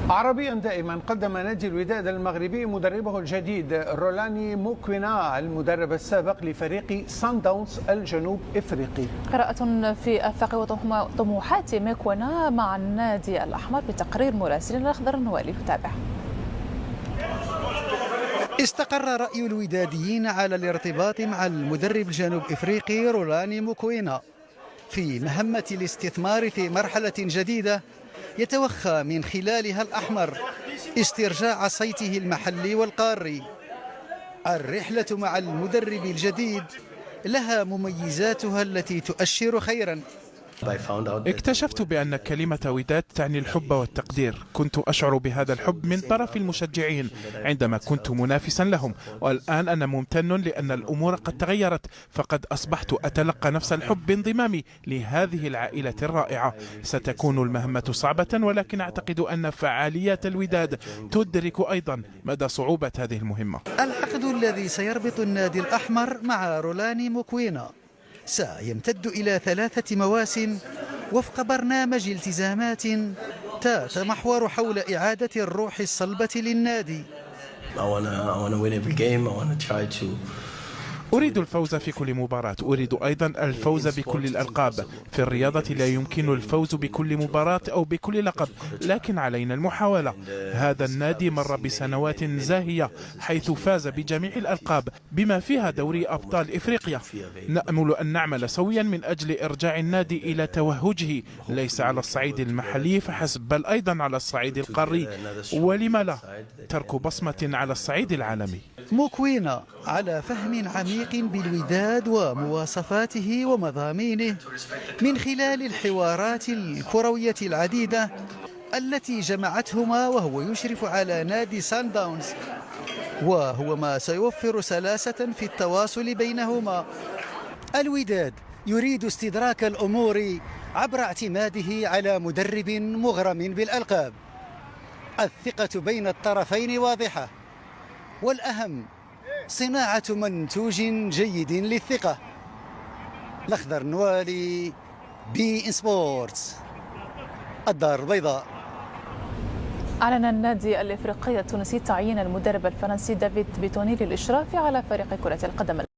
عربيا دائما قدم نادي الوداد المغربي مدربه الجديد رولاني موكوينا المدرب السابق لفريق سان داونز الجنوب افريقي. قراءة في آفاق وطموحات موكوينا مع النادي الأحمر بتقرير مراسلنا الأخضر النوالي. نتابع. استقر رأي الوداديين على الارتباط مع المدرب الجنوب افريقي رولاني موكوينا في مهمة الاستثمار في مرحلة جديدة يتوخى من خلالها الأحمر استرجاع صيته المحلي والقاري. الرحلة مع المدرب الجديد لها مميزاتها التي تؤشر خيرا. اكتشفت بأن كلمة وداد تعني الحب والتقدير. كنت أشعر بهذا الحب من طرف المشجعين عندما كنت منافسا لهم، والآن أنا ممتن لأن الأمور قد تغيرت، فقد أصبحت أتلقى نفس الحب بانضمامي لهذه العائلة الرائعة. ستكون المهمة صعبة، ولكن أعتقد أن فعاليات الوداد تدرك أيضا مدى صعوبة هذه المهمة. العقد الذي سيربط النادي الأحمر مع رولاني موكوينا سيمتد إلى 3 مواسم وفق برنامج التزامات تتمحور حول إعادة الروح الصلبة للنادي. أريد الفوز في كل مباراة، أريد أيضا الفوز بكل الألقاب. في الرياضة لا يمكن الفوز بكل مباراة أو بكل لقب، لكن علينا المحاولة. هذا النادي مر بسنوات زاهية حيث فاز بجميع الألقاب بما فيها دوري أبطال إفريقيا. نأمل أن نعمل سويا من أجل إرجاع النادي إلى توهجه، ليس على الصعيد المحلي فحسب بل أيضا على الصعيد القاري، ولم لا ترك بصمة على الصعيد العالمي. موكوينا على فهم عميق بالوداد ومواصفاته ومضامينه من خلال الحوارات الكروية العديدة التي جمعتهما، وهو يشرف على نادي سان داونز، وهو ما سيوفر سلاسة في التواصل بينهما. الوداد يريد استدراك الأمور عبر اعتماده على مدرب مغرم بالألقاب. الثقة بين الطرفين واضحة، والأهم صناعة منتوج جيد للثقة. الأخضر النوالي، بي إن سبورتس، الدار البيضاء. أعلن النادي الإفريقي التونسي تعيين المدرب الفرنسي دافيد بيتوني للإشراف على فريق كرة القدم